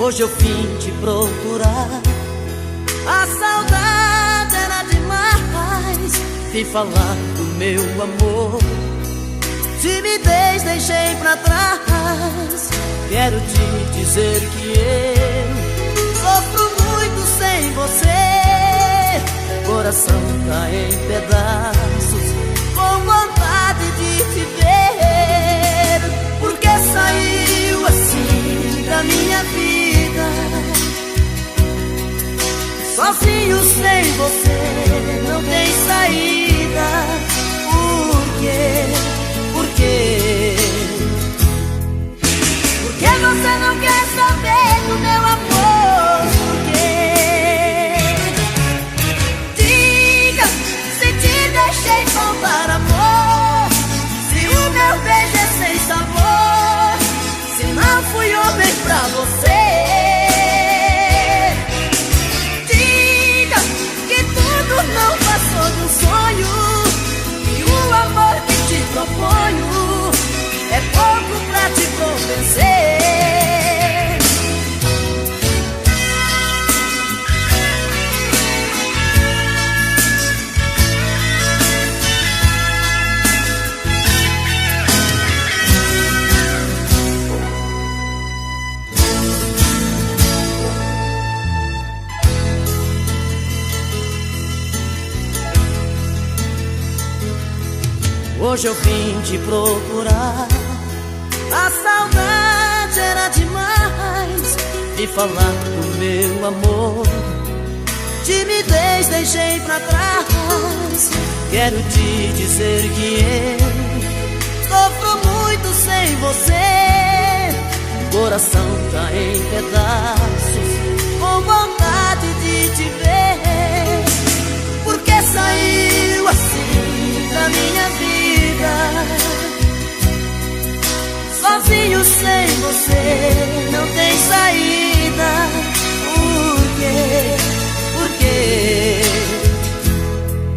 Hoje eu vim te procurar. A saudade era demais. Vim falar do meu amor. Timidez deixei pra trás. Quero te dizer que eu sofro muito sem você. Coração tá em pedaços, com vontade de te ver. Porque saiu assim da minha vida, sozinho sem você, não tem saída. Por quê? Por quê? Por que você não quer saber do meu amor? Por quê? Diga se te deixei faltar amor, se o meu beijo é sem sabor, se não fui homem pra você. Não passou de um sonho, e o amor que te proponho é pouco pra te convencer. Hoje eu vim te procurar. A saudade era demais. Vim falar do meu amor. Timidez deixei pra trás. Quero te dizer que eu sofro muito sem você. Coração tá em pedaços, com vontade de te ver. Porque saiu assim da minha vida, sozinho sem você, não tem saída. Por quê? Por quê?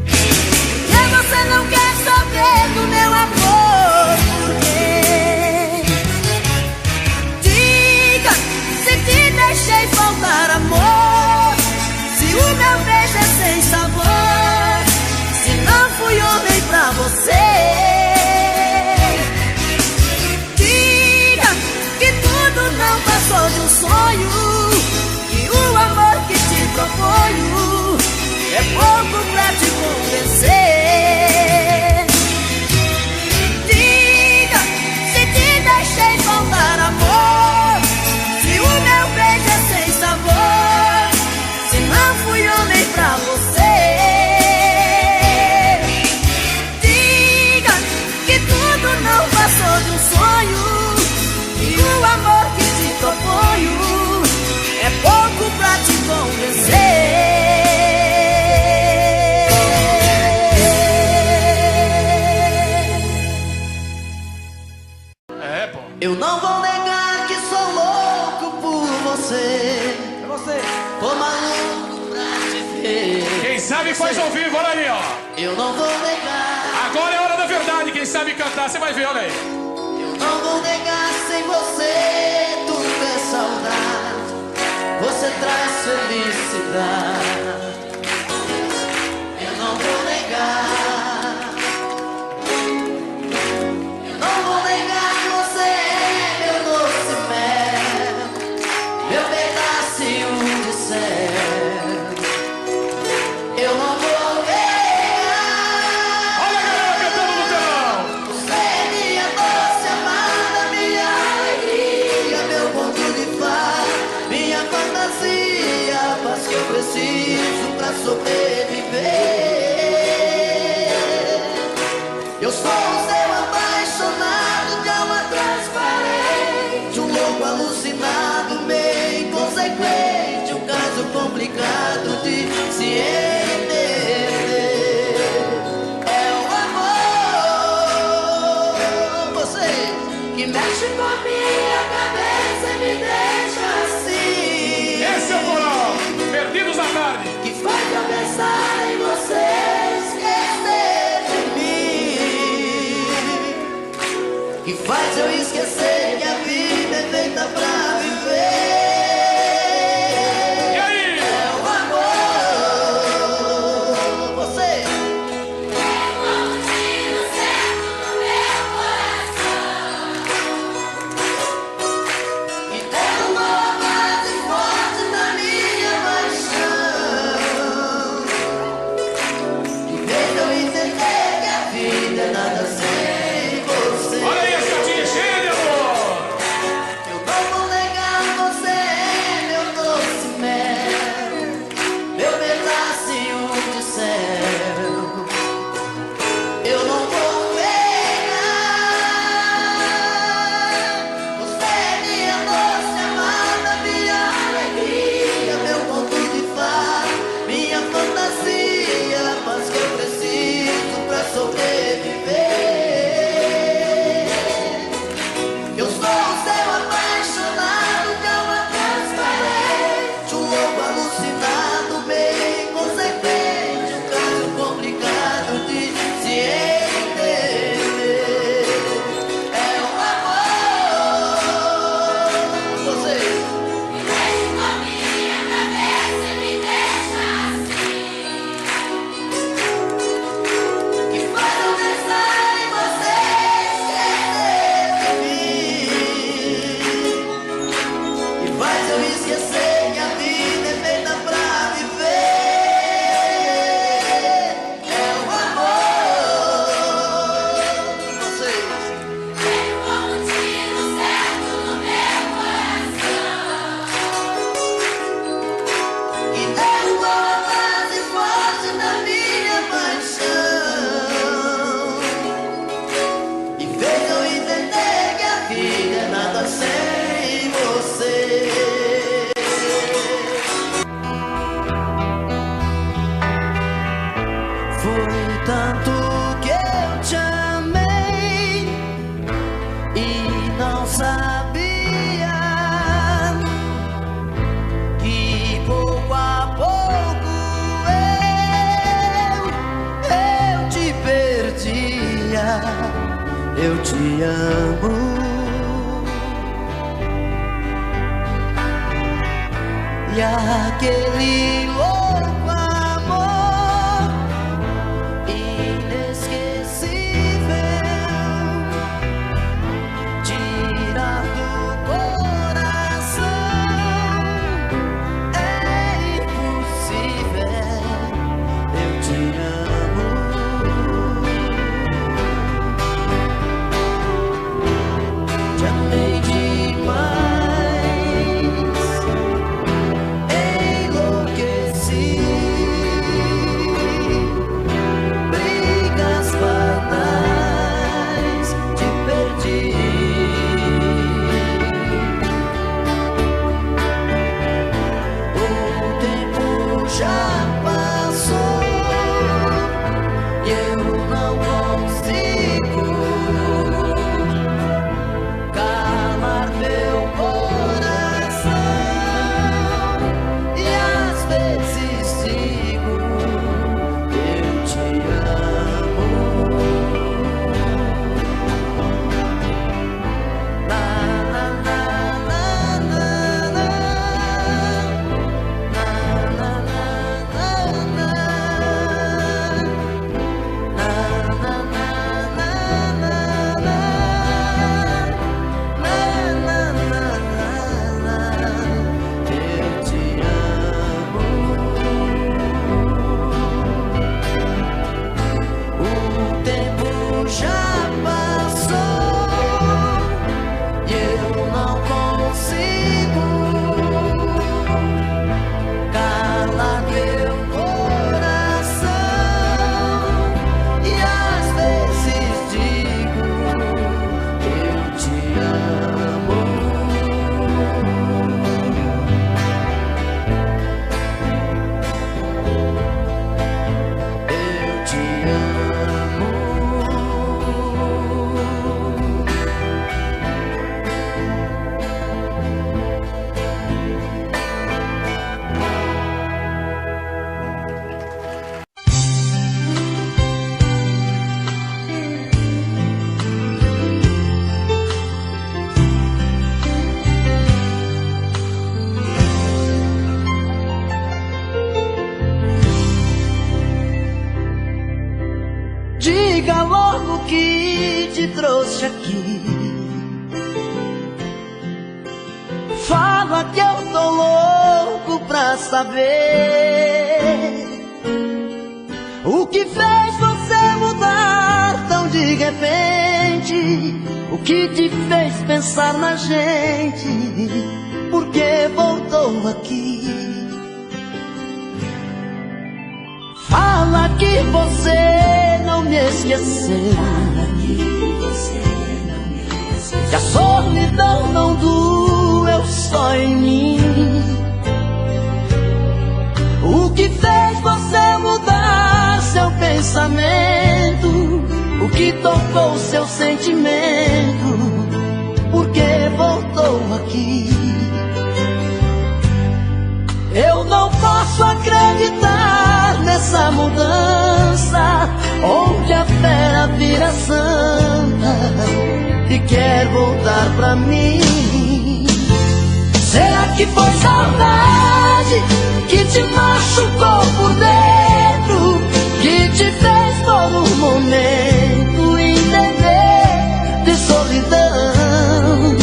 Porque você não quer saber do meu amor? Por quê? Diga se te deixei faltar amor, se o meu beijo é sem sabor, se não fui homem pra você. Não passou de um sonho, e o amor que te proponho é pouco pra te convencer. Diga se te deixei faltar amor, se o meu beijo é sem sabor, se não fui homem pra você. Diga que tudo não passou de um sonho, e o amor que te proponho é pouco pra te convencer. É, pô. Eu não vou negar que sou louco por você. É você. Tô maluco pra te ver. Quem sabe faz ao vivo, olha aí, ó. Eu não vou negar. Agora é a hora da verdade, quem sabe cantar, você vai ver, olha aí. Não vou negar, sem você tudo é saudade. Você traz felicidade. Eu não vou negar. Eu não vou negar que você é meu doce mel, meu pedacinho de céu. Eu não vou negar. Olha a galera cantando no telão. Você é minha doce amada, minha alegria, meu ponto de paz, minha fantasia, a paz que eu preciso. Foi tanto que eu te amei e não sabia que pouco a pouco eu te perdia. Eu te amo e aquele louco amor inesquecível tirar do coração é impossível. Eu te amo. Te amei demais. Diga logo que te trouxe aqui. Fala que eu tô louco pra saber o que fez você mudar tão de repente. O que te fez pensar na gente? Por que voltou aqui? Fala que você não me esqueceu, que a solidão não doeu só em mim. O que fez você mudar seu pensamento? O que tocou seu sentimento? Por que voltou aqui? Eu não posso acreditar nessa mudança, onde a fera vira santa e quer voltar pra mim. Será que foi saudade que te machucou por dentro, que te fez por um momento entender de solidão?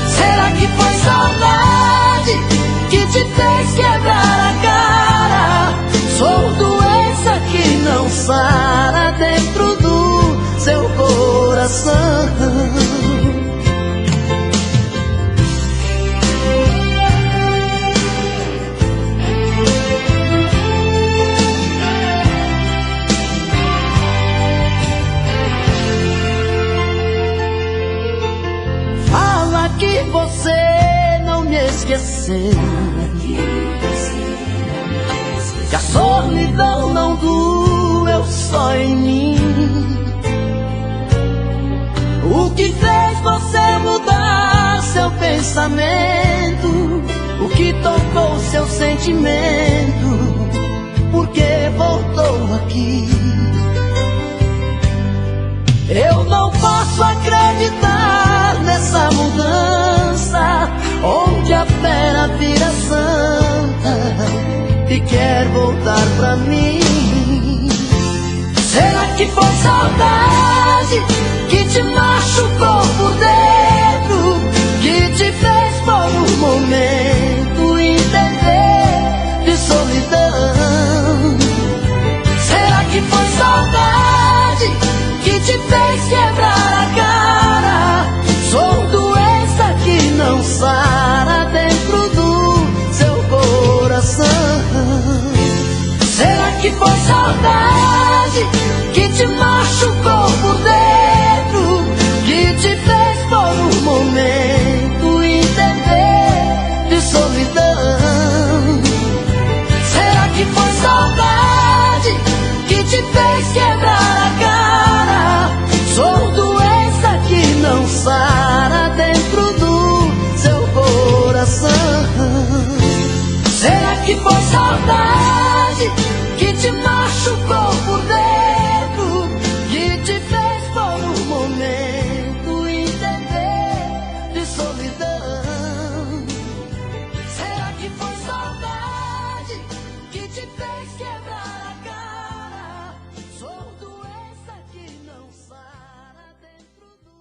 Será que foi saudade que te fez quebrar a cara? Sou doença que não sara dentro do seu coração. Fala que você não me esqueceu, que a solidão não dura só em mim. O que fez você mudar seu pensamento? O que tocou seu sentimento? Por que voltou aqui? Eu não posso acreditar nessa mudança, onde a fera vira santa e quer voltar pra mim. Será que foi saudade que te machucou por dentro, que te fez por um momento entender de solidão? Será que foi saudade que te fez quebrar a cara? Sou doença que não sara dentro do seu coração. Será que foi saudade que te machucou por dentro, que te fez por um momento entender de solidão? Será que foi saudade que te fez quebrar a cara? Sou doença que não sara dentro do seu coração. Será que foi saudade que te machucou por dentro, que te fez por um momento entender de solidão? Será que foi saudade que te fez quebrar a cara? Sou doença que não sara dentro do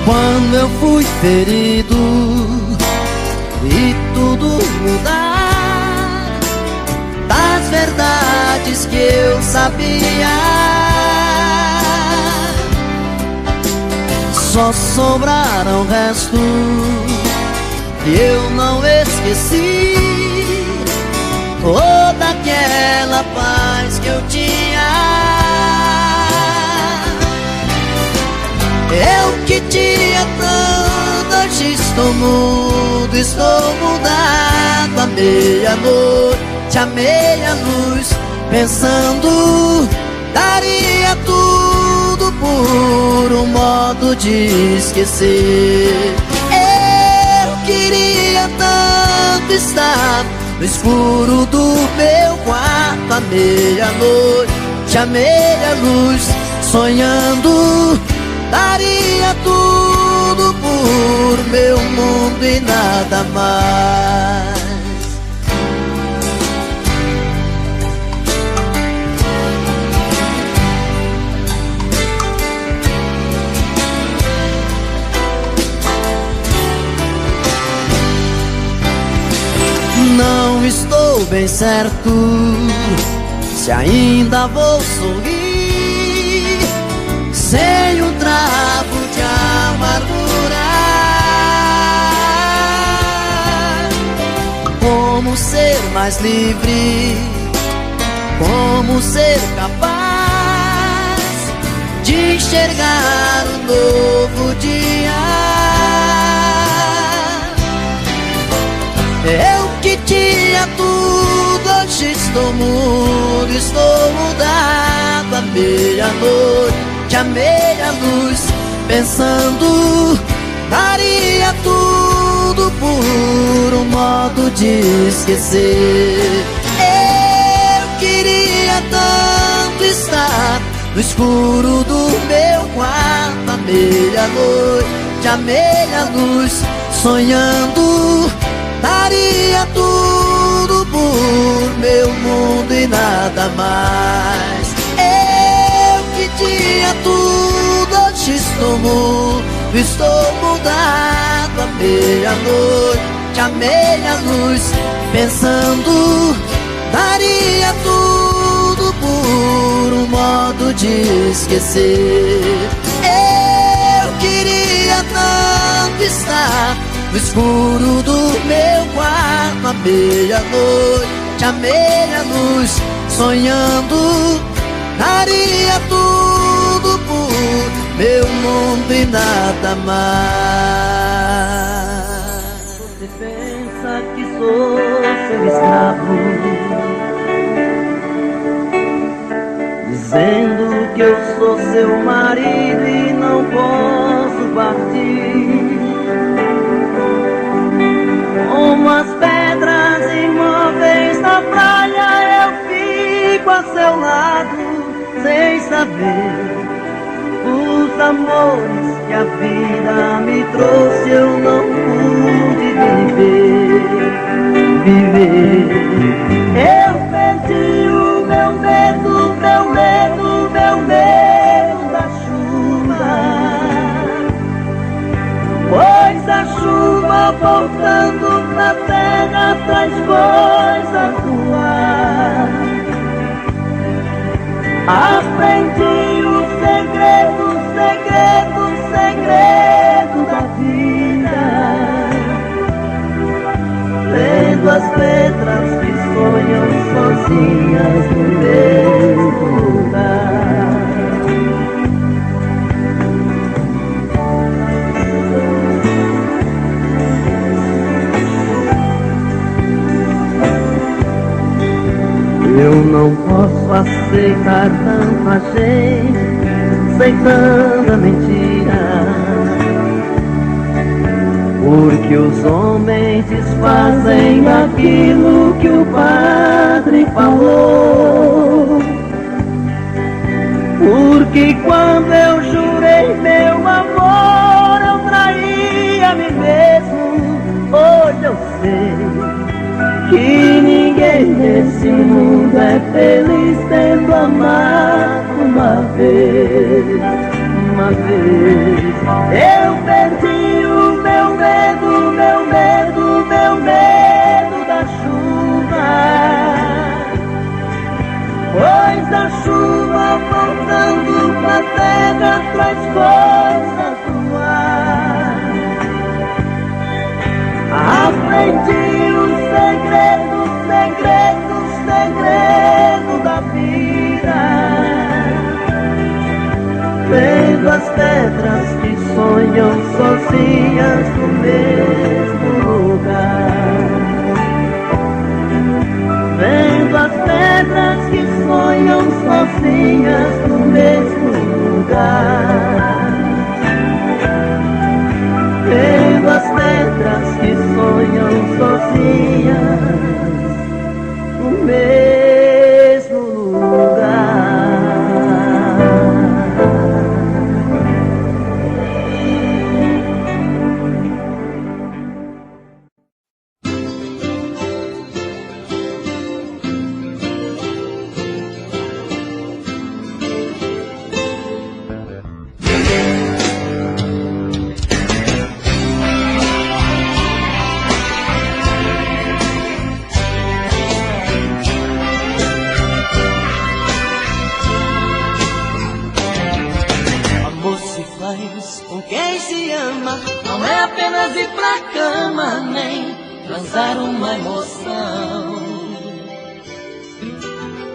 Quando eu fui ferido e tudo mudar, das verdades que eu sabia, só sobraram restos que eu não esqueci. Toda aquela paz que eu tinha, eu que tinha tanto, hoje estou mudo, estou mudado. À meia-noite, à meia-luz, pensando, daria tudo por um modo de esquecer. Eu queria tanto estar no escuro do meu quarto, à meia-noite, à meia-luz, sonhando, daria tudo por meu mundo e nada mais. Não estou bem certo se ainda vou sorrir sem um trapo de amargura. Como ser mais livre, como ser capaz de enxergar um novo dia. Eu que tinha tudo, hoje estou mudo, estou mudado. À meia-noite, à meia-luz, pensando, daria tudo por um modo de esquecer. Eu queria tanto estar no escuro do meu quarto, à meia-noite, à meia-luz, sonhando, daria tudo por meu mundo e nada mais. Eu que tinha tudo, hoje estou mudo, estou mudado. À meia-noite, à meia-luz, pensando, daria tudo por um modo de esquecer. Eu queria tanto estar no escuro do meu quarto, à meia-noite, à meia-luz, sonhando, daria tudo meu mundo e nada mais. Você pensa que sou seu escravo, dizendo que eu sou seu marido e não posso partir. Como as pedras imóveis na praia, eu fico a seu lado, sem saber os amores que a vida me trouxe. Eu não pude viver. Eu perdi o meu medo, meu medo, meu medo da chuva, pois a chuva voltando pra terra traz coisas do ar. Aprendi o segredo, segredo, segredo da vida, lendo as letras que sonham sozinhas no mesmo lugar. Eu não posso aceitar tanta gente, sem tanta mentira, porque os homens desfazem aquilo que o padre falou. Porque quando eu jurei meu amor, eu traí a mim mesmo. Hoje eu sei que ninguém nesse mundo é feliz tendo amado uma vez, uma vez. Eu perdi o meu medo, meu medo, meu medo da chuva, pois a chuva voltando pra terra traz coisas do ar. Aprendi o segredo, segredo, segredo da vida, vendo as pedras que sonham sozinhas no mesmo lugar. Vendo as pedras que sonham sozinhas no mesmo lugar. Vendo as pedras que sonham sozinhas no mesmo lugar. Com quem se ama não é apenas ir pra cama, nem transar uma emoção.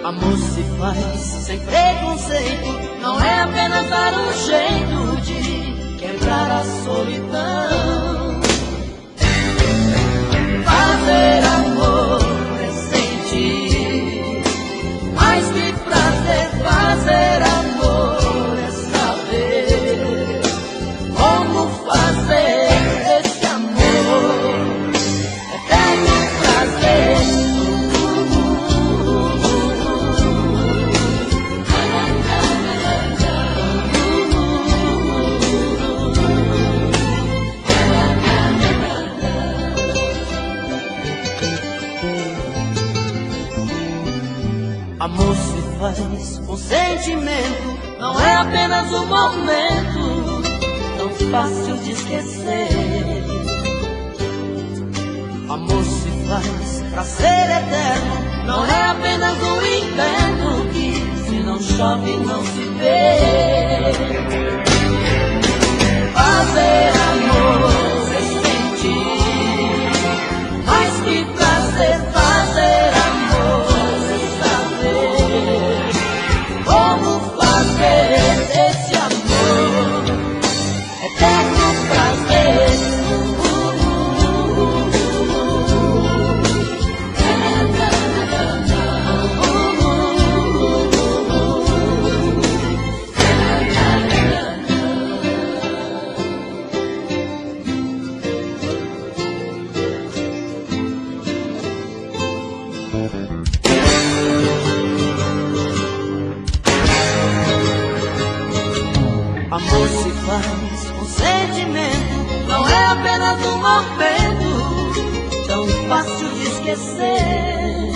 Amor se faz sem preconceito, não é apenas dar um jeito de quebrar a solidão. Fazer amor é sentir mais que prazer. Fazer amor é saber como fazer esse amor eterno prazer. Amor se faz com sentimento, não é apenas um momento tão fácil de esquecer. Amor se faz pra ser eterno, não é apenas um inverno que se não chove não se vê. Fazer amor é sentir mais que prazer. Fazer amor é saber como fazer esse amor Amor se faz com sentimento, não é apenas um momento tão fácil de esquecer.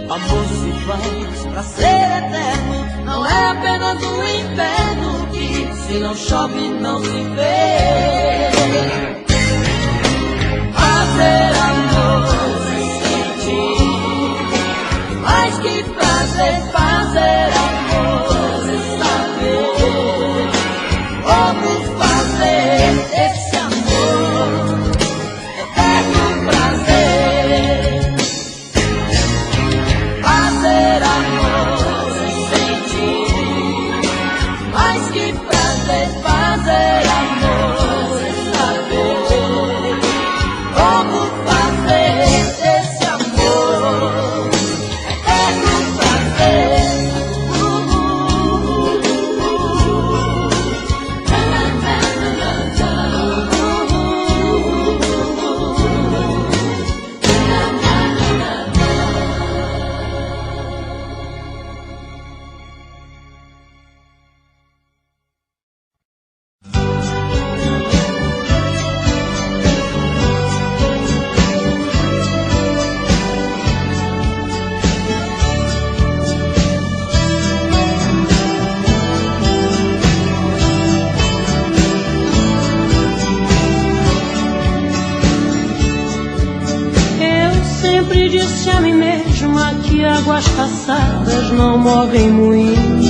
Amor se faz pra ser eterno, não é apenas um inverno que se não chove não se vê. Fazer amor sem sentir, mais que prazer, fazer amor e saber como fazer esse amor eterno prazer. Fazer amor sem sentir, mais que prazer, fazer amor e saber como fazer esse amor eterno prazer. Sempre disse a mim mesma que águas passadas não movem moinhos,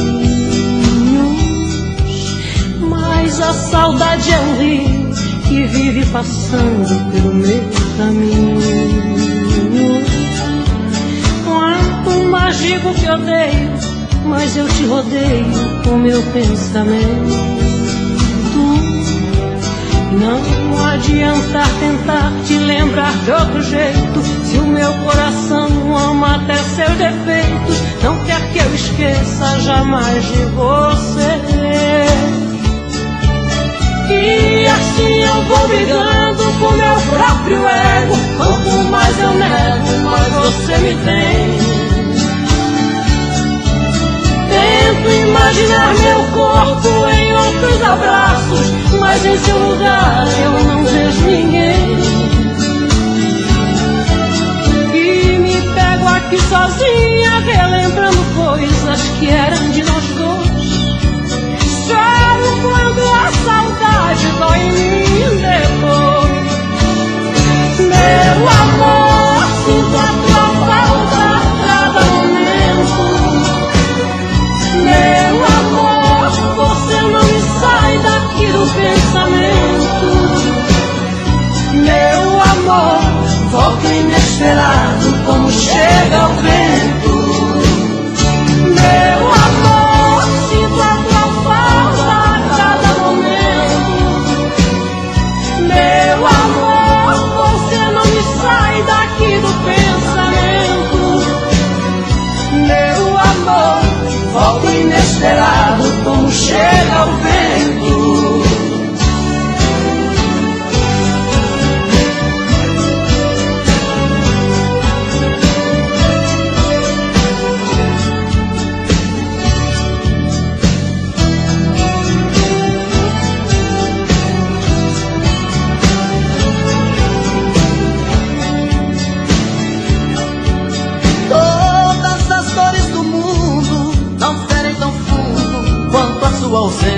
mas a saudade é um rio que vive passando pelo meu caminho. Quanto mais digo que odeio, mas eu te rodeio com meu pensamento. Não adianta tentar te lembrar de outro jeito, se o meu coração ama até seus defeitos, não quer que eu esqueça jamais de você. E assim eu vou brigando com meu próprio ego, quanto mais eu nego, mais você me tem. Tento imaginar meu corpo em outros abraços, mas em seu lugar eu não vejo ninguém. E me pego aqui sozinha, relembrando coisas que eram de nós dois. Choro quando a saudade dói em mim depois. Meu amor, sinto a tua falta a cada momento. Meu amor, você não me sai daqui do pensamento. Meu amor, volta inesperado como chega o vento. Meu amor, sinto a tua falta a cada momento. Meu amor, você não me sai daqui do pensamento. Meu amor, volta inesperado como chega o vento. Todas as dores do mundo não ferem tão fundo quanto a sua ausência,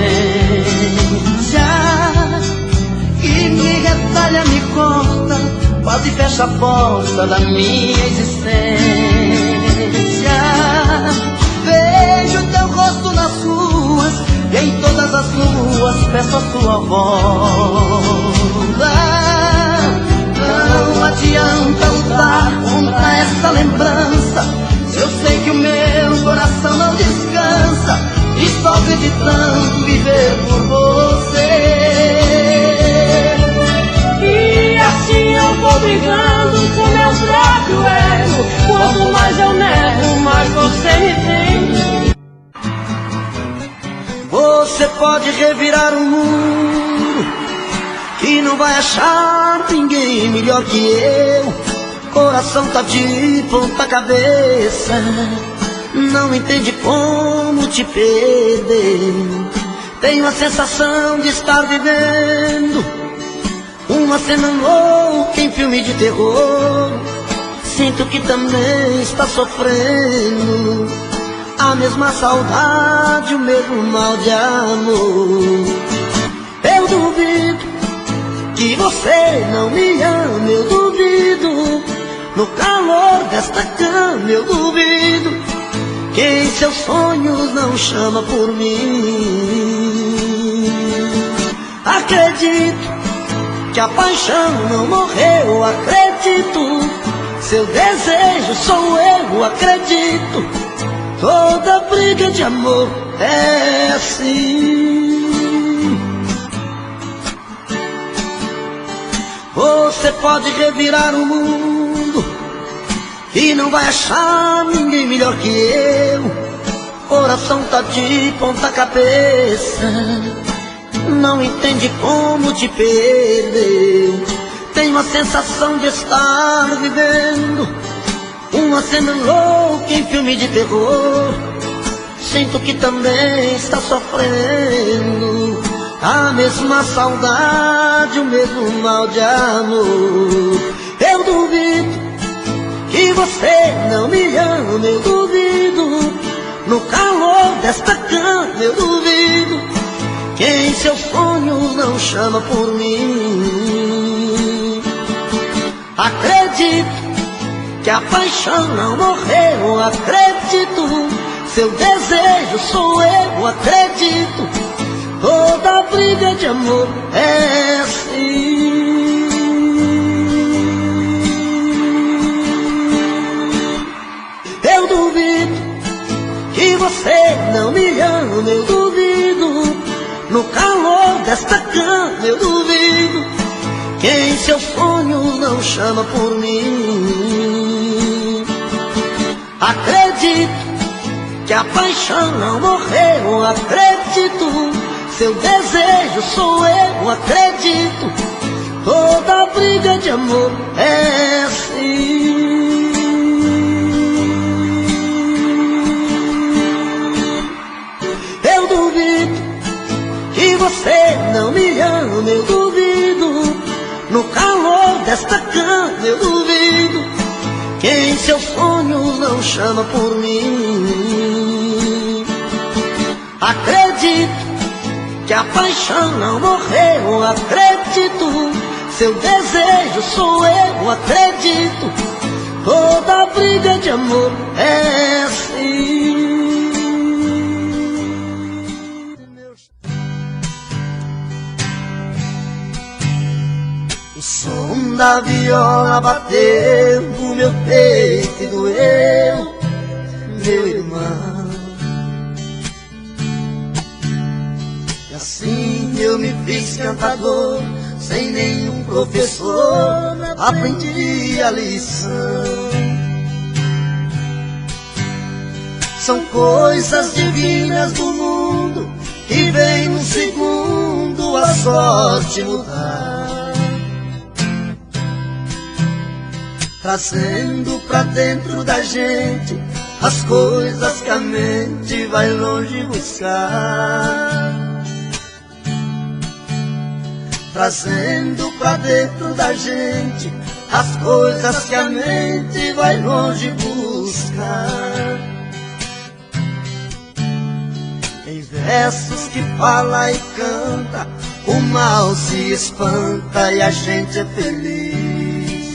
que me retalha, me corta, quase fecha a porta da minha existência. Vejo teu rosto nas ruas e em todas as luas peço a sua volta. Não adianta lutar contra essa lembrança, eu sei que o meu coração não descansa, estou acreditando viver por você. E assim eu vou brigando com meu próprio ego, quanto mais eu nego, mais você me tem. Você pode revirar o mundo e não vai achar ninguém melhor que eu. Coração tá de ponta cabeça, não entende como te perder. Tenho a sensação de estar vivendo uma cena louca em filme de terror. Sinto que também está sofrendo a mesma saudade, o mesmo mal de amor. Eu duvido que você não me ama, eu duvido. No calor desta cama eu duvido que em seus sonhos não chama por mim. Acredito que a paixão não morreu, acredito. Seu desejo sou eu, acredito. Toda briga de amor é assim. Você pode revirar o mundo e não vai achar ninguém melhor que eu. Coração tá de ponta cabeça, não entende como te perder. Tenho a sensação de estar vivendo uma cena louca em filme de terror. Sinto que também está sofrendo a mesma saudade, o mesmo mal de amor. Eu duvido que você não me ama, eu duvido. No calor desta cama eu duvido que em seus sonhos não chama por mim. Acredito que a paixão não morreu, acredito. Seu desejo sou eu, acredito. Toda briga de amor é assim. Eu duvido que você não me ama, eu duvido. No calor desta cama eu duvido que em seus sonhos não chama por mim. Acredito que a paixão não morreu, acredito. Seu desejo sou eu, acredito. Toda briga de amor é assim. Eu duvido que você não me ama, eu duvido. No calor desta cama eu duvido que em seus sonhos não chama por mim. Acredito que a paixão não morreu, acredito. Seu desejo sou eu, acredito. Toda briga de amor é assim. O som da viola bateu no meu peito e doeu, meu irmão. E assim eu me fiz cantador, sem nenhum professor, aprendi a lição. São coisas divinas do mundo que vem num segundo a sorte mudar, trazendo pra dentro da gente as coisas que a mente vai longe buscar. Trazendo pra dentro da gente as coisas que a mente vai longe buscar. Em versos que fala e canta, o mal se espanta e a gente é feliz.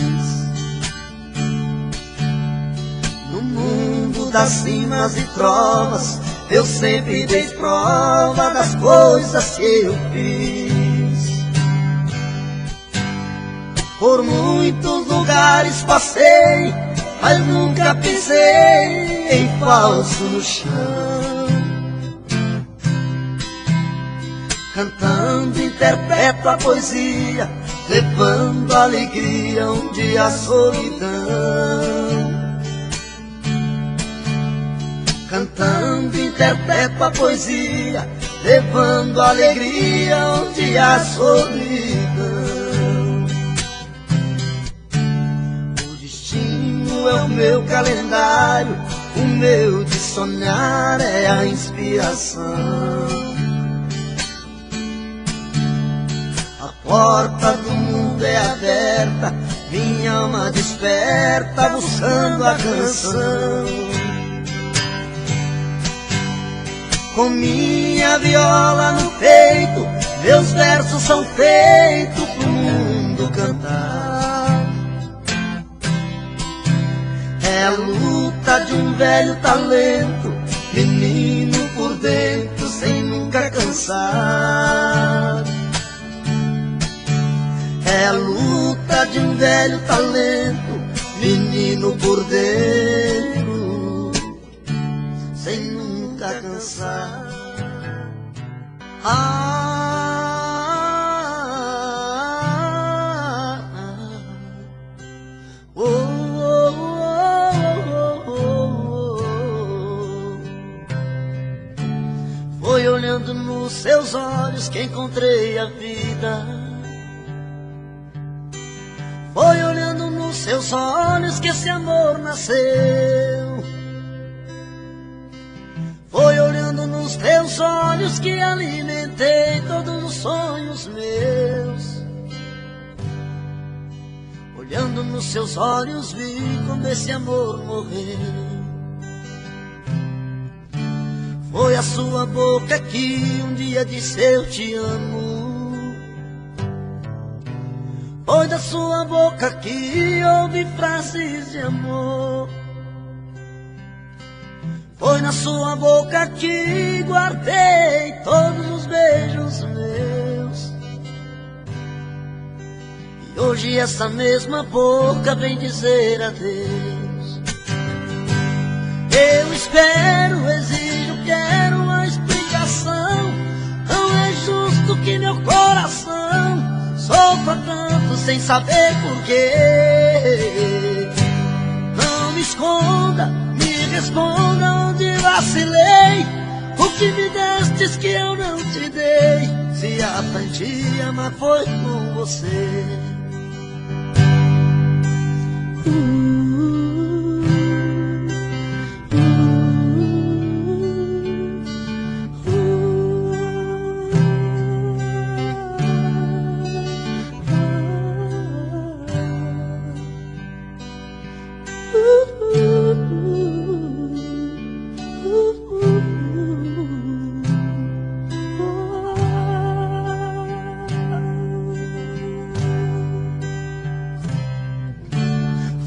No mundo das rimas e trovas, eu sempre dei prova das coisas que eu fiz. Por muitos lugares passei, mas nunca pisei em falso no chão. Cantando interpreto a poesia, levando alegria onde a solidão. Cantando interpreto a poesia, levando alegria onde a solidão. O destino é o meu calendário, O meu de sonhar é a inspiração. A porta do mundo é aberta, minha alma desperta buscando a canção. Com minha viola no peito, meus versos são feitos pro mundo cantar. É a luta de um velho talento, menino por dentro sem nunca cansar. É a luta de um velho talento, menino por dentro sem nunca cansar. Foi olhando nos seus olhos que encontrei a vida. Foi olhando nos seus olhos que esse amor nasceu. Foi olhando nos teus olhos que alimentei todos os sonhos meus. Olhando nos seus olhos vi como esse amor morreu. Foi a sua boca que um dia disse eu te amo. Foi da sua boca que ouvi frases de amor. Foi na sua boca que guardei todos os beijos meus. E hoje essa mesma boca vem dizer adeus. Eu espero, exijo, quero uma explicação. Não é justo que meu coração sofra tanto sem saber porquê. Não me esconda, me responda onde vacilei. O que me destes que eu não te dei? Se aprendi a amar foi com você.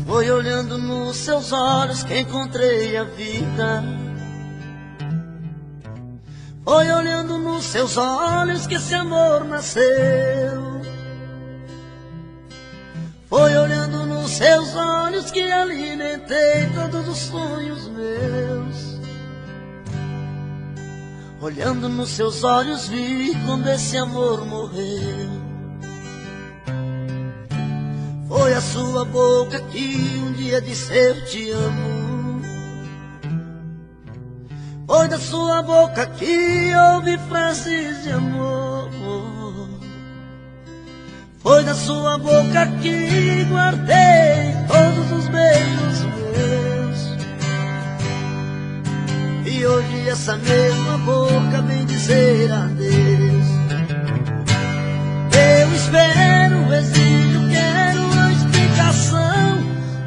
Foi olhando nos seus olhos que encontrei a vida. Foi olhando nos seus olhos que esse amor nasceu. Foi olhando nos seus olhos que alimentei todos os sonhos meus. Olhando nos seus olhos vi quando esse amor morreu. Foi a sua boca que um dia disse eu te amo. Foi da sua boca que ouvi frases de amor. Foi da sua boca que guardei todos os beijos meus. E hoje essa mesma boca vem dizer adeus. Eu espero, exijo, quero uma explicação.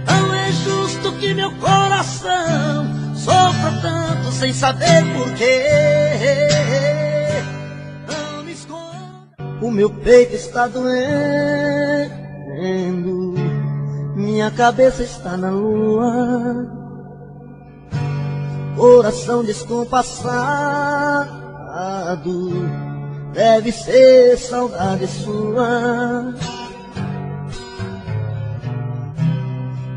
Não é justo que meu coração sofra tanto sem saber porquê. Não me esconda. O meu peito está doendo, minha cabeça está na lua, coração descompassado, deve ser saudade sua.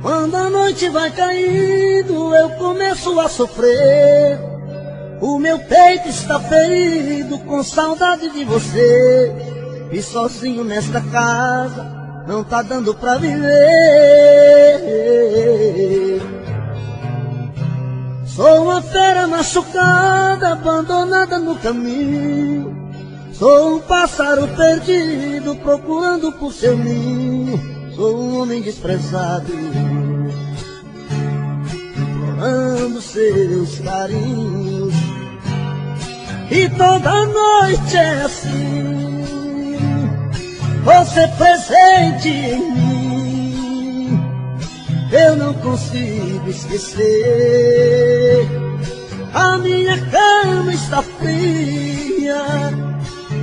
Quando a noite vai caindo, eu começo a sofrer. O meu peito está ferido com saudade de você. E sozinho nesta casa não tá dando pra viver. Sou uma fera machucada, abandonada no caminho. Sou um pássaro perdido, procurando por seu ninho. Sou um homem desprezado, implorando seus carinhos. E toda noite é assim, você presente em mim. Eu não consigo esquecer. A minha cama está fria,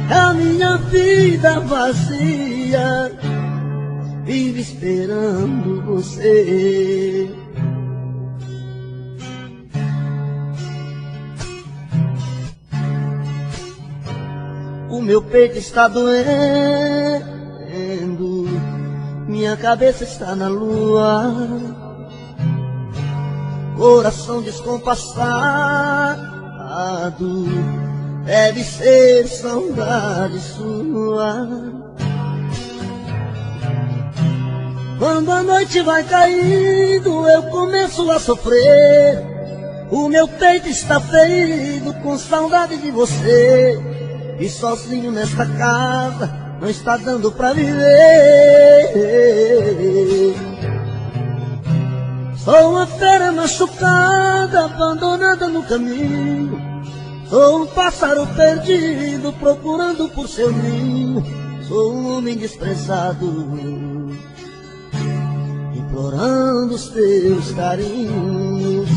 a minha vida vazia, vive esperando você. O meu peito está doendo, minha cabeça está na lua, coração descompassado, deve ser saudade sua. Quando a noite vai caindo, eu começo a sofrer. O meu peito está ferido com saudade de você. E sozinho nesta casa não está dando pra viver. Sou uma fera machucada, abandonada no caminho. Sou um pássaro perdido, procurando por seu ninho. Sou um homem desprezado, implorando os teus carinhos.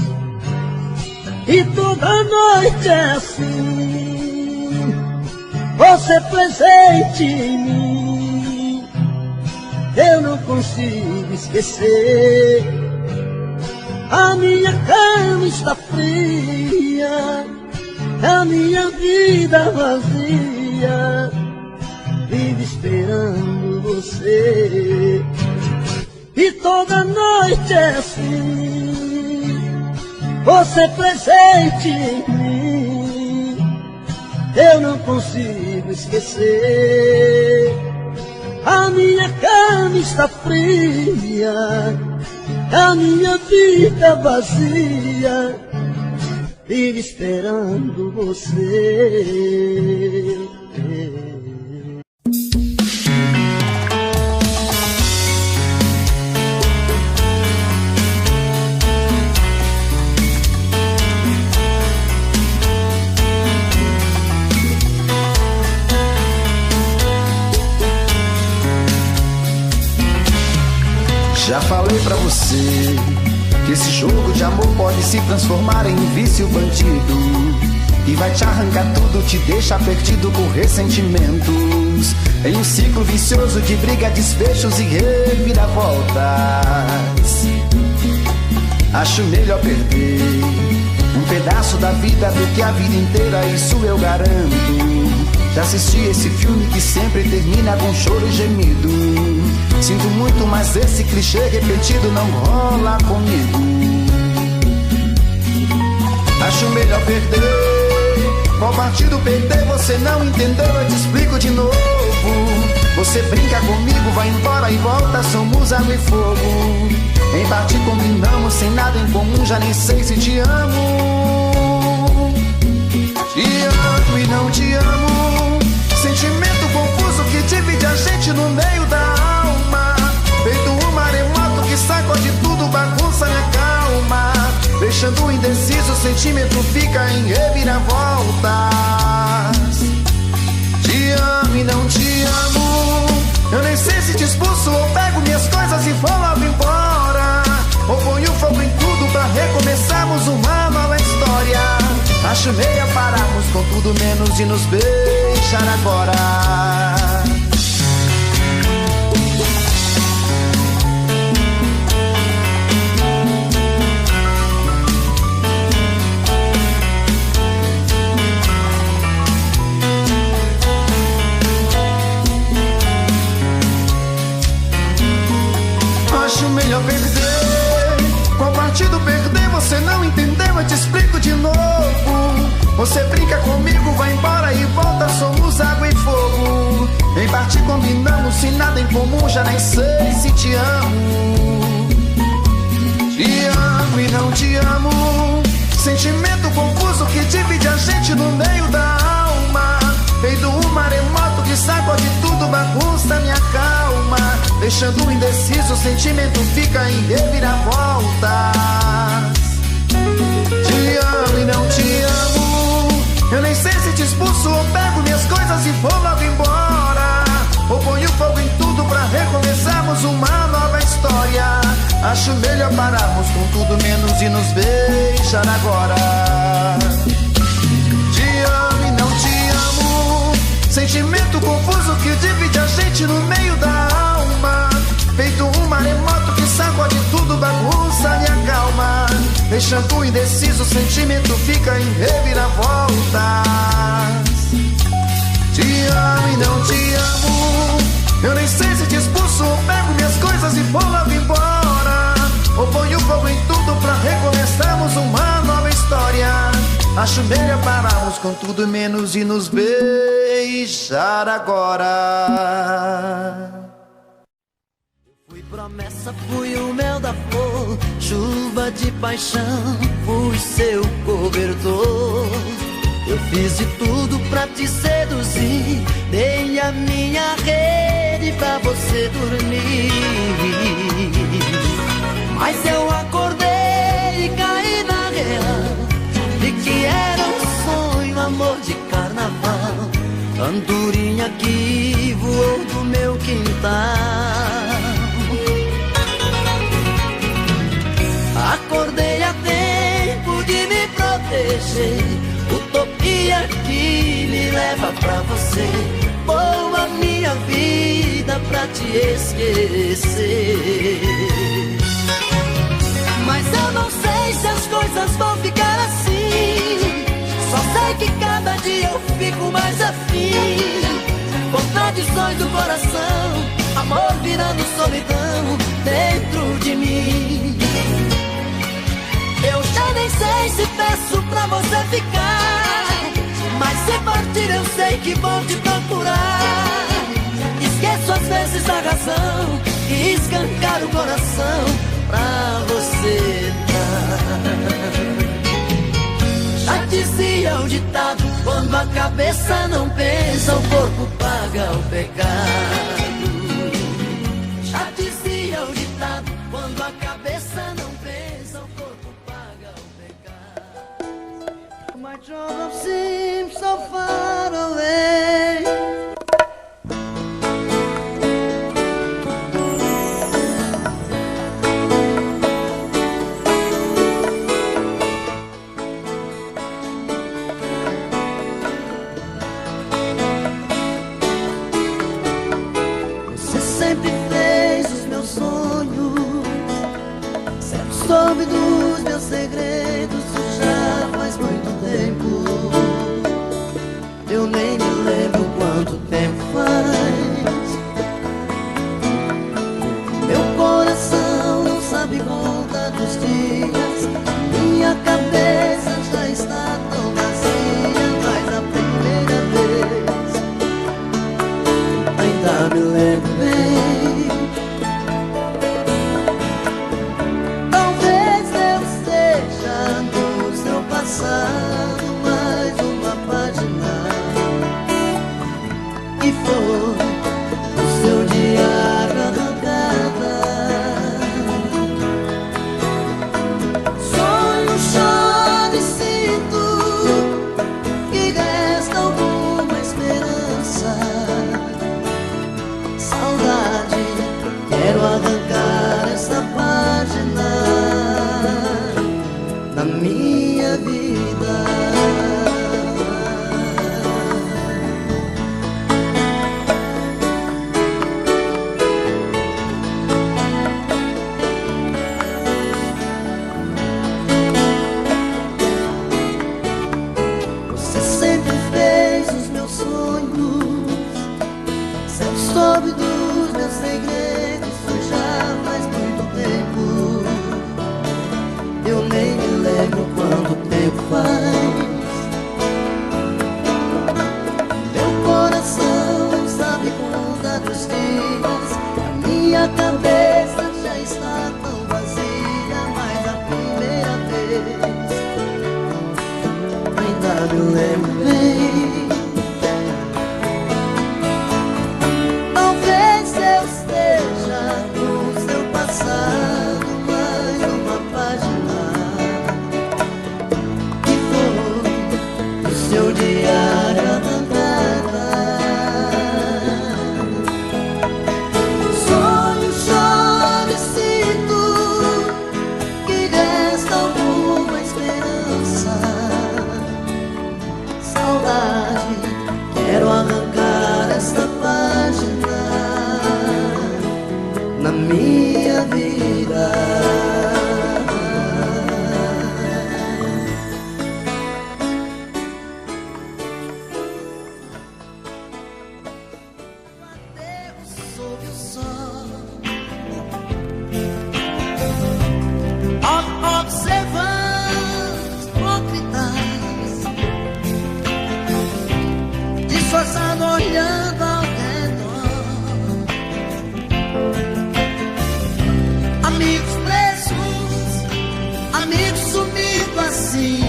E toda noite é assim, você presente em mim. Eu não consigo esquecer. A minha cama está fria, a minha vida vazia, vive esperando você. E toda noite é assim, você presente em mim. Eu não consigo esquecer. A minha cama está fria, a minha vida vazia, vive esperando você. Já falei pra você que esse jogo de amor pode se transformar em um vício bandido, e vai te arrancar tudo, te deixar perdido por ressentimentos, em um ciclo vicioso de briga, desfechos e reviravoltas. Acho melhor perder um pedaço da vida do que a vida inteira, isso eu garanto. Já assisti esse filme que sempre termina com choro e gemido. Sinto muito, mas esse clichê repetido não rola comigo. Acho melhor perder. Qual partido perder? Você não entendeu, eu te explico de novo. Você brinca comigo, vai embora e volta, somos água e fogo. Em parte combinamos, sem nada em comum, já nem sei se te amo. Te amo e não te amo. Sentimento confuso que divide a gente no meio da alma. Feito um maremoto que sacode tudo, bagunça minha calma. Deixando indeciso, o sentimento fica em reviravoltas. Te amo e não te amo. Eu nem sei se te expulso ou pego minhas coisas e vou logo embora, ou ponho fogo em tudo pra recomeçarmos uma nova história. Acho meia pararmos com tudo menos de nos beijar agora. Acho melhor perder. Qual partido perder? Você não entendeu, eu te explico de novo. Você brinca comigo, vai embora e volta, somos água e fogo. Em parte combinamos, sem nada em comum, já nem sei se te amo. Te amo e não te amo. Sentimento confuso que divide a gente no meio da alma. Feito um maremoto que sacode tudo, bagunça minha calma. Deixando indeciso, o sentimento fica em reviravoltas. sei se te expulso ou pego minhas coisas e vou logo embora, ou ponho fogo em tudo pra recomeçarmos uma nova história. Acho melhor pararmos com tudo menos e nos beijar agora. Te amo e não te amo, sentimento confuso que divide a gente no meio da alma. Feito um maremoto que sacode tudo, bagunça e acalma. Deixando indeciso, o sentimento fica em reviravoltas. Te amo e não te amo, eu nem sei se te expulso ou pego minhas coisas e vou logo embora, ou ponho fogo em tudo pra recomeçarmos uma nova história. Acho melhor pararmos com tudo menos e nos beijar agora. Fui promessa, fui o mel da flor, chuva de paixão, fui seu cobertor. Eu fiz de tudo pra te seduzir, dei a minha rede pra você dormir. Mas eu acordei e caí na real, de que era um sonho, amor de carnaval. Andorinha que voou do meu quintal. Acordei a tempo de me proteger, utopia que me leva pra você. Boa minha vida pra te esquecer. Mas eu não sei se as coisas vão ficar assim, só sei que cada dia eu fico mais afim. Contradições do coração, amor virando solidão dentro de mim. Eu já nem sei se peço pra você ficar, mas se partir eu sei que vou te procurar. Esqueço às vezes a razão e escancar o coração pra você dar. Já dizia o ditado, quando a cabeça não pensa, o corpo paga o pecado. Já dizia o ditado, quando a cabeça não pensa, o corpo paga o pecado. My trouble seems so far away. Você sempre fez os meus sonhos, sempre soube dos meus segredos, já faz muito tempo. quero arrancar esta página na minha vida. Sob o sol, observando hipócritas, disfarçado olhando ao redor, amigos presos, amigos sumindo assim,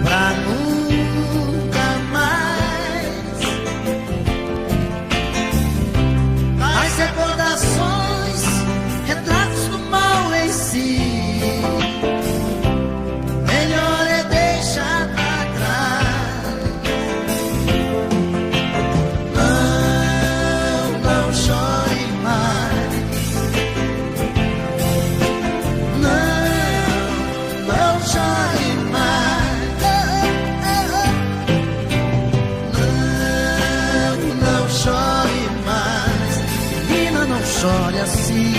pra nunca mais. As recordações, retratos do mal em si, melhor é deixar pra trás. Não chore mais. Não chore mais. Não chore mais. Menina, não chore assim.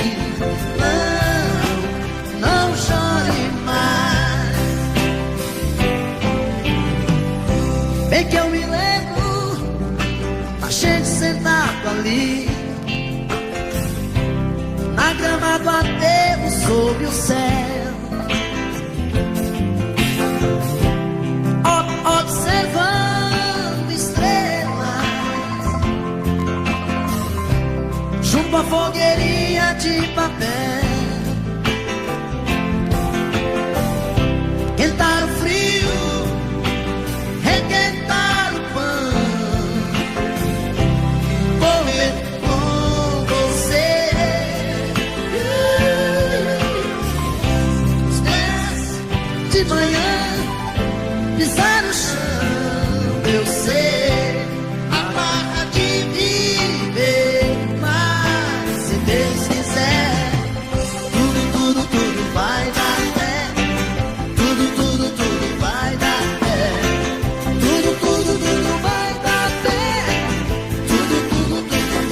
Não chore mais. Bem que eu me lembro, a gente sentado ali na grama do aterro sob o céu, observando estrelas junto à fogueirinha de papel. Quentar o frio, requentar o pão, correr com você. Os pés de manhã pisar no chão, eu sei a barra de viver, mas se Deus quiser, tudo vai dar certo. Tudo vai dar certo. Tudo vai dar certo. Tudo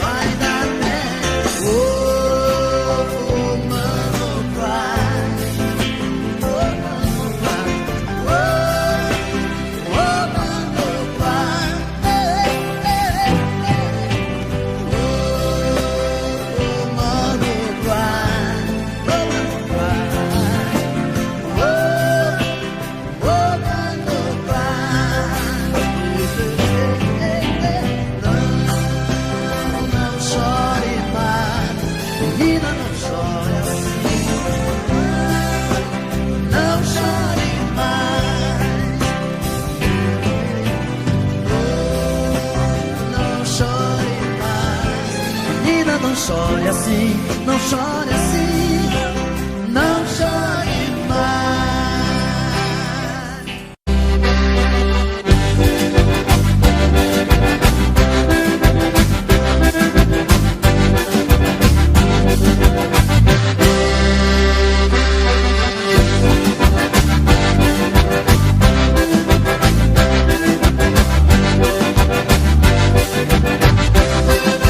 vai dar certo. Oh, mano, cry. Oh, mano, cry. Oh, mano, cry. Oh, mano, cry. Não chore mais, menina, não chore assim. Não chore mais. Não chore mais, menina, não chore assim. Não chore assim. Não chore mais.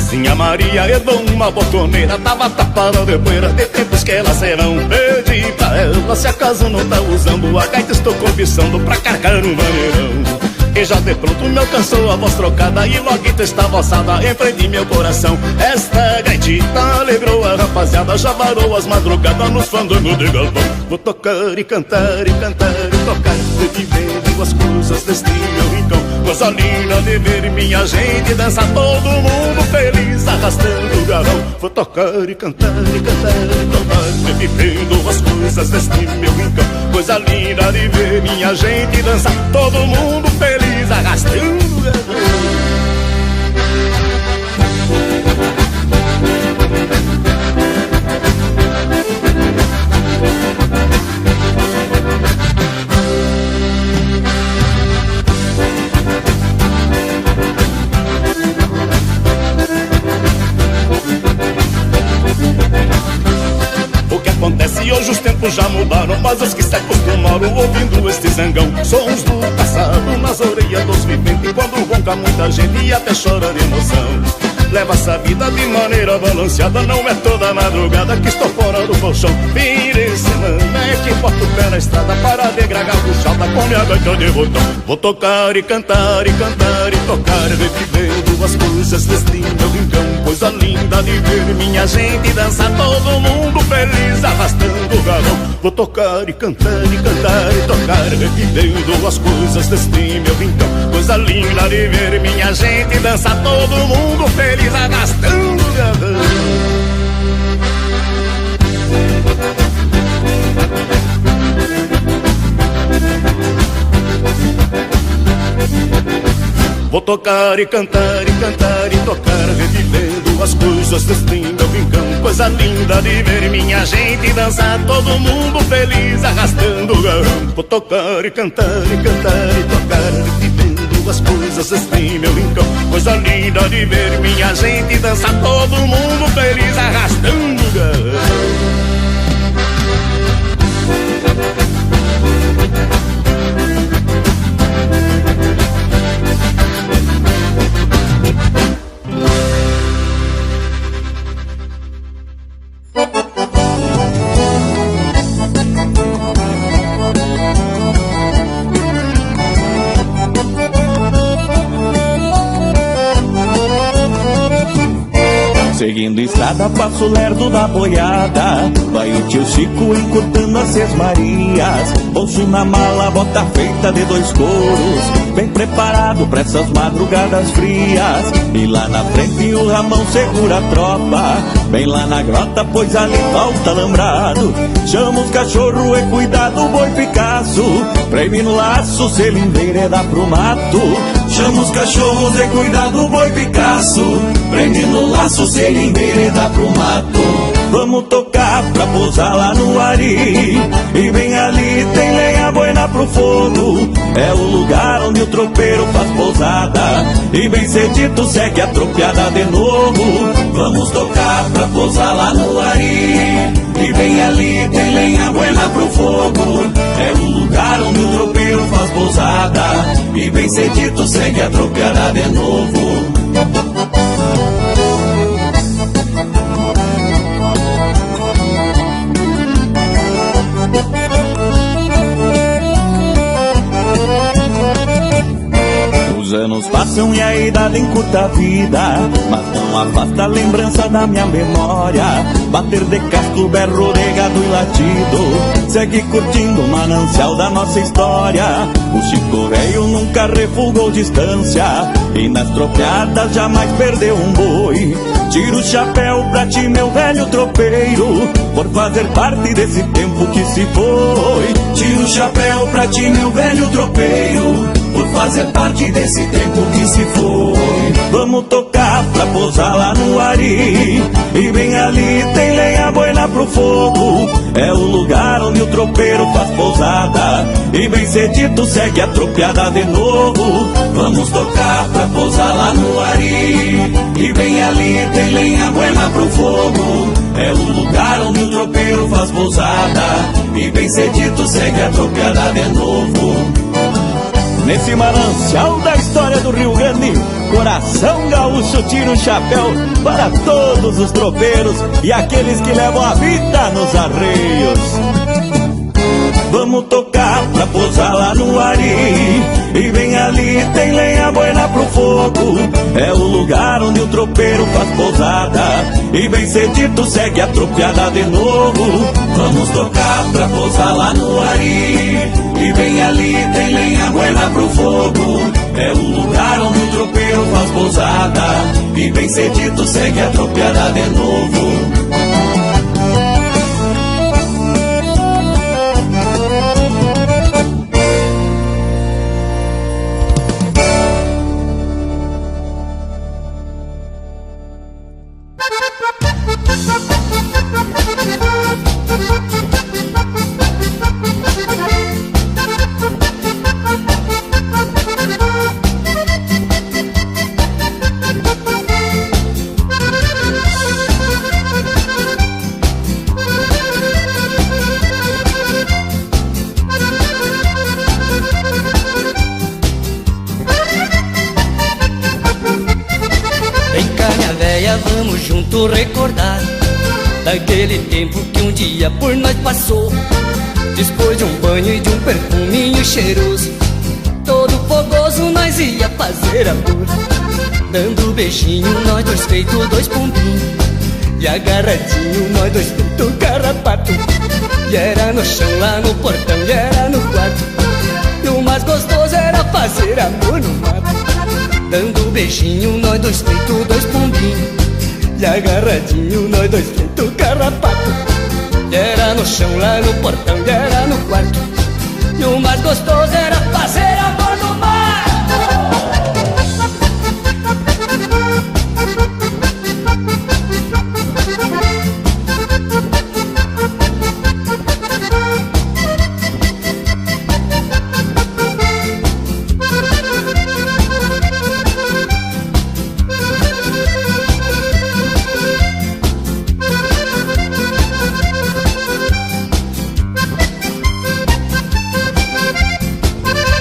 Sinha Maria é uma botoneira, tava tapada de poeira de tempos que ela serão. Pedi pra ela se acaso não tá usando a gaita, estou cobiçando pra carregar um vaneirão. E já de pronto me alcançou a voz trocada e logo estava alçada em frente meu coração. Esta gaitita alegrou a rapaziada, já varou as madrugadas nos fandangos de galpão. Vou tocar e cantar e cantar e tocar, de viver as coisas deste meu rincão. Coisa linda de ver minha gente dançar, todo mundo feliz arrastando o garrão. Vou tocar e cantar e cantar e tocar, revivendo as coisas deste meu rincão. Coisa linda de ver minha gente dançar, todo mundo feliz arrastando o garrão. acontece hoje os tempos tempos já mudaram, mas os que se acostumaram ouvindo este zangão. Sons do passado nas orelhas dos viventes, quando ronca muita gente e até chora de emoção. Leva essa vida de maneira balanceada, não é toda madrugada que estou fora do colchão. Fim de semana é que boto o pé na estrada para degragar puxada com minha gaita de botão. Vou tocar e cantar e cantar e tocar, revivendo as coisas deste meu rincão. Coisa linda de ver minha gente dançar, todo mundo feliz arrastando o galão. Vou tocar e cantar e cantar e tocar, revivendo as coisas deste meu rincão. Coisa linda de ver minha gente dançar, todo mundo feliz arrastando o galão. Vou tocar e cantar e cantar e tocar, revivendo as coisas deste meu rincão. Coisa linda de ver minha gente dançar, todo mundo feliz arrastando o galão. Vou tocar e cantar e cantar e tocar, revivendo as coisas deste meu rincão. Coisa linda de ver minha gente dançar, todo mundo feliz arrastando o galão. Seguindo estrada, passo lerdo da boiada, vai o tio Chico encurtando as Seis Marias. Bolso na mala, bota feita de 2 couros, bem preparado pra essas madrugadas frias. E lá na frente o Ramão segura a tropa, bem lá na grota, pois ali falta alambrado. Chama os cachorros e cuidado o boi Picasso, preme no laço, se ele envereda pro mato. Chama os cachorros e cuidado o boi Picasso, prende no laço, se ele envereda pro mato. Vamos tocar pra pousar lá no Ari, e bem ali tem lenha buena pro fogo. É o lugar onde o tropeiro faz pousada, e bem cedito segue a tropeada de novo. Vamos tocar pra pousar lá no Ari, e bem ali tem lenha buena pro fogo. É o lugar onde o tropeiro faz pousada, e bem cedito segue a tropeada de novo. Os anos passam e a idade encurta a vida, mas não afasta a lembrança da minha memória. Bater de casco, berro de gado e latido, segue curtindo o manancial da nossa história. O Chico Velho nunca refugou distância, e nas tropeadas jamais perdeu um boi. Tiro o chapéu pra ti, meu velho tropeiro, por fazer parte desse tempo que se foi. Tiro o chapéu pra ti, meu velho tropeiro, por fazer parte desse tempo que se foi. Vamos tocar pra pousar lá no Ari, e bem ali tem lenha buena pro fogo. É o lugar onde o tropeiro faz pousada, e bem cedito segue a tropeada de novo. Vamos tocar pra pousar lá no Ari, e bem ali tem lenha buena pro fogo. É o lugar onde o tropeiro faz pousada, e bem cedito segue a tropeada de novo. Nesse manancial da história do Rio Grande, coração gaúcho tira o chapéu para todos os tropeiros e aqueles que levam a vida nos arreios. Vamos tocar pra pousar lá no Ari, e bem ali tem lenha buena pro fogo. É o lugar onde o tropeiro faz pousada, e bem cedito segue a tropeada de novo. Vamos tocar pra pousar lá no Ari, e bem ali tem lenha buena pro fogo. É o lugar onde o tropeiro faz pousada, e bem cedito segue a tropeada de novo. dia vamos juntos recordar daquele tempo que um dia por nós passou. Depois de um banho e de um perfuminho cheiroso, todo fogoso nós ia fazer amor, dando beijinho nós dois feito dois pombinhos, e agarradinho nós dois feito carrapato. E era no chão, lá no portão, e era no quarto, e o mais gostoso era fazer amor no mato, dando beijinho nós dois feito dois pombinhos, e agarradinho nós dois feito carrapato. E era no chão, lá no portão, e era no quarto, e o mais gostoso era fazer amor no mato.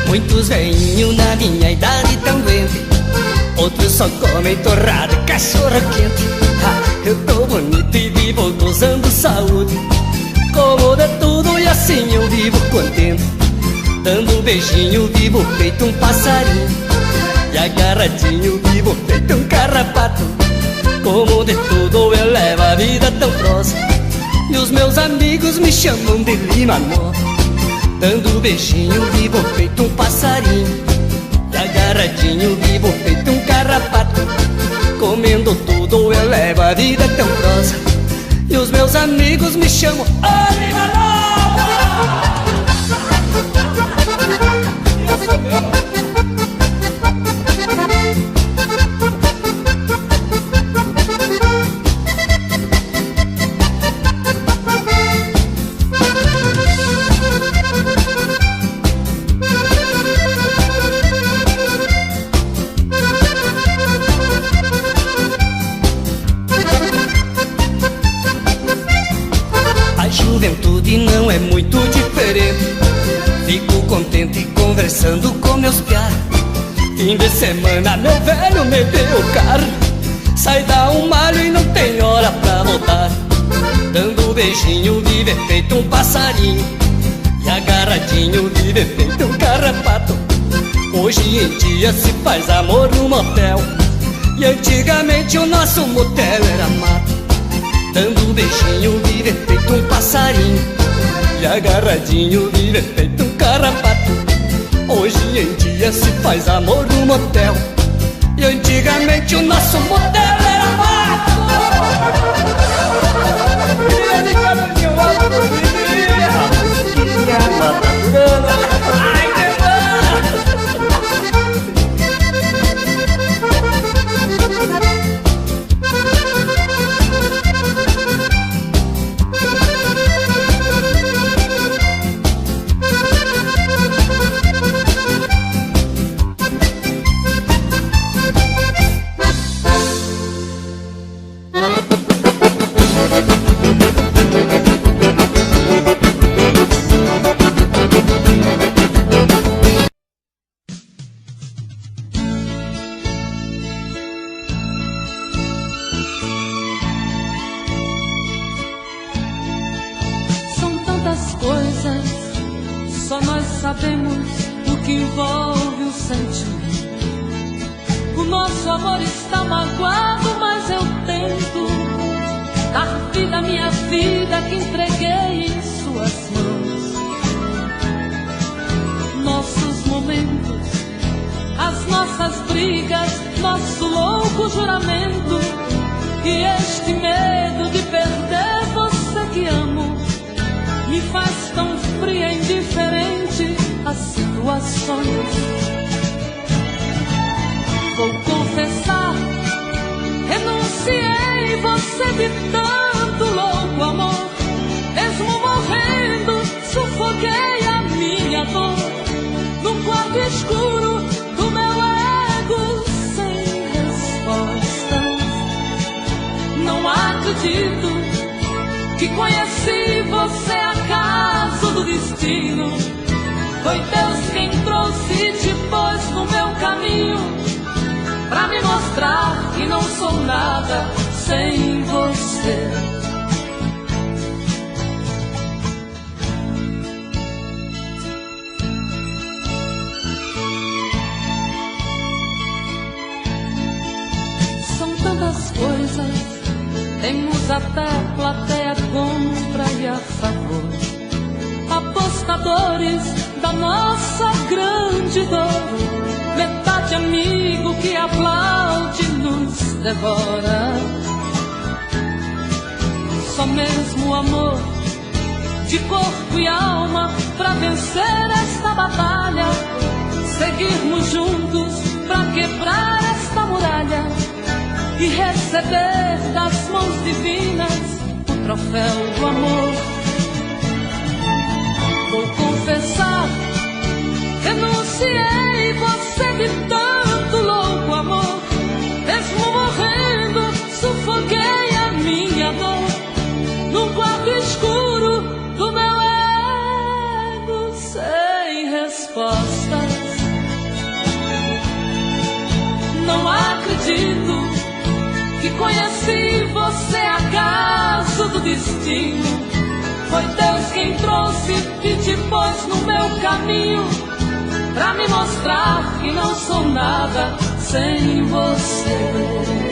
Muitos velhinhos na minha idade tão doente, outros só comem torrada e cachorro quente. Eu tô bonito e vivo gozando saúde, como de tudo e assim eu vivo contente, dando beijinho vivo feito um passarinho, e agarradinho vivo feito um carrapato. Como de tudo eu levo a vida tão próxima, e os meus amigos me chamam de Lima Nova, dando beijinho vivo feito um passarinho, e agarradinho vivo feito um carrapato. Comendo tudo eu levo a vida tão prosa, e os meus amigos me chamam Lima Nova. Juventude não é muito diferente, fico contente conversando com meus piá. Fim de semana meu velho me deu o carro, sai dar um malho e não tem hora pra voltar, dando beijinho vive feito um passarinho, e agarradinho vive feito um carrapato. Hoje em dia se faz amor no motel, e antigamente o nosso motel era mato, dando beijinho vive feito um passarinho, e agarradinho vive feito um carrapato. Hoje em dia se faz amor no motel, e antigamente o nosso motel era mato. Ai, que só nós sabemos o que envolve o sentimento. O nosso amor está magoado, mas eu tento dar vida à minha vida que entreguei em suas mãos. Nossos momentos, as nossas brigas, nosso louco juramento, e este medo de perder você que amo me faz tão fria e indiferente às situações. Vou confessar, renunciei você de tanto louco amor. Mesmo morrendo, sufoquei a minha dor num quarto escuro do meu ego sem respostas. Não acredito que conheci você acaso do destino. Foi Deus quem trouxe e te pôs no meu caminho, pra me mostrar que não sou nada coisas, temos até plateia contra e a favor, apostadores da nossa grande dor, metade amigo que aplaude e nos devora. Só mesmo o amor de corpo e alma pra vencer esta batalha, seguirmos juntos pra quebrar esta muralha e receber das mãos divinas o troféu do amor. Vou confessar, renunciei você de tanto louco amor, mesmo morrendo sufoquei a minha dor num quarto escuro do meu ego sem respostas. Não acredito que conheci você acaso do destino. Foi Deus quem trouxe e te pôs no meu caminho pra me mostrar que não sou nada sem você.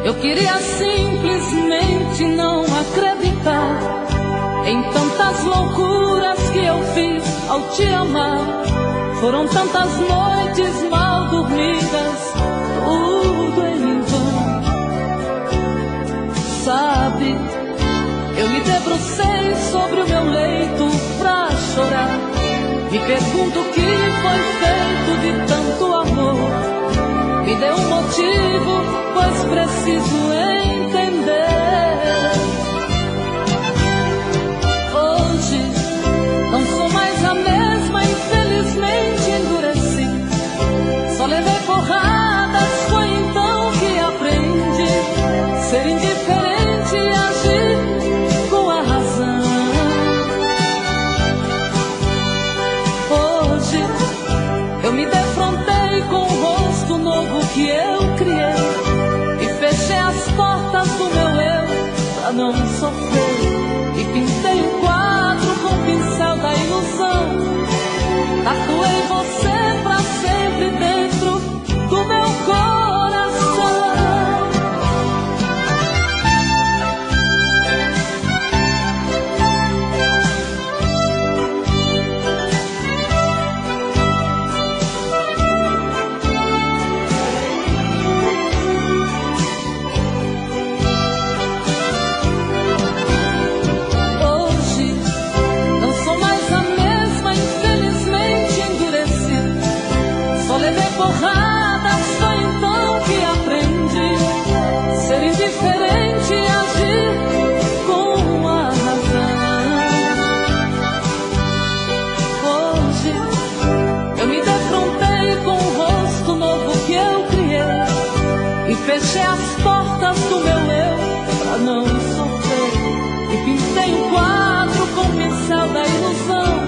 Eu queria simplesmente não acreditar em tantas loucuras que eu fiz ao te amar. Foram tantas noites mal dormidas, tudo em vão. Sabe, eu me debrucei sobre o meu leito pra chorar. Me pergunto o que foi feito de tanto amor. Me dê um motivo, pois preciso entender. Hoje não sou mais a mesma, infelizmente endureci. Só levei porradas, foi então que aprendi ser indiferente e agir com a razão. Hoje eu me defrontei com o rosto novo que eu criei e fechei as portas do meu eu pra não sofrer. E pintei um quadro com o pincel da ilusão. Tatuei você pra sempre dentro do meu coração. Porradas, foi então que aprendi ser indiferente e agir com a razão. Hoje eu me defrontei com o rosto novo que eu criei e fechei as portas do meu eu pra não sofrer. E pintei um quadro com o pincel da ilusão.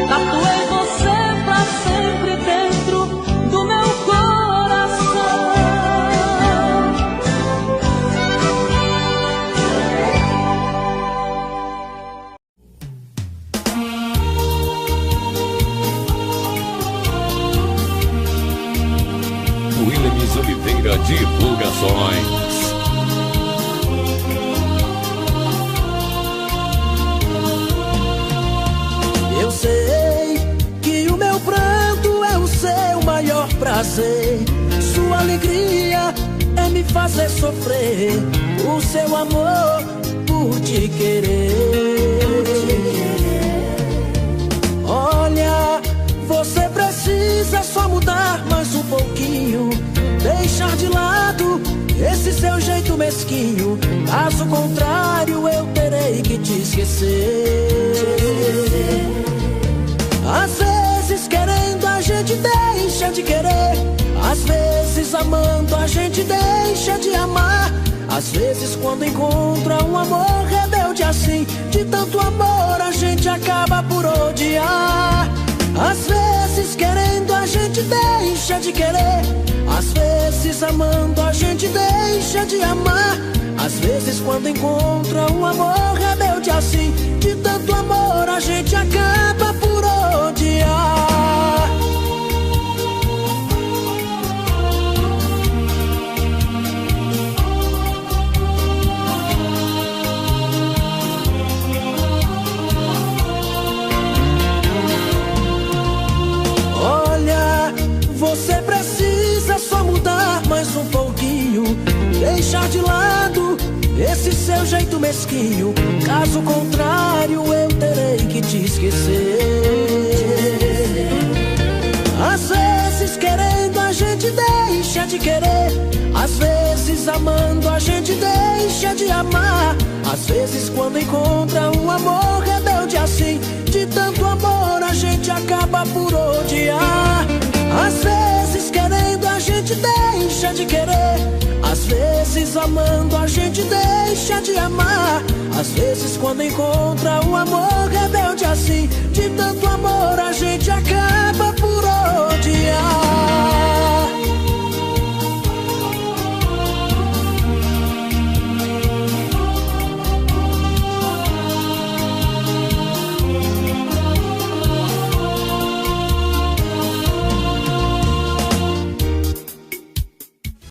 Tatuei você pra sempre dentro do meu coração. Williams Oliveira Divulgações. Eu sei que o meu pranto é o seu maior prazer. Sua alegria é me fazer sofrer. O seu amor por te querer. Olha, você precisa só mudar mais um pouquinho. Deixar de lado esse seu jeito mesquinho. Caso contrário eu terei que te esquecer. Às vezes querendo a gente deixa de querer. Às vezes amando a gente deixa de amar. Às vezes quando encontra um amor rebelde assim, de tanto amor a gente acaba por odiar. Às vezes querendo a gente deixa de querer, às vezes amando a gente deixa de amar. Às vezes quando encontra um amor rebelde assim, de tanto amor a gente acaba por odiar. Olha, você precisa só mudar mais um pouquinho, deixar de lado esse seu jeito mesquinho. Caso contrário eu terei que te esquecer. Às vezes querendo a gente deixa de querer, às vezes amando a gente deixa de amar. Às vezes quando encontra um amor rebelde assim, de tanto amor a gente acaba por odiar. Às vezes querendo a gente deixa de querer, às vezes amando a gente deixa de amar. Às vezes quando encontra um amor rebelde assim, de tanto amor a gente acaba por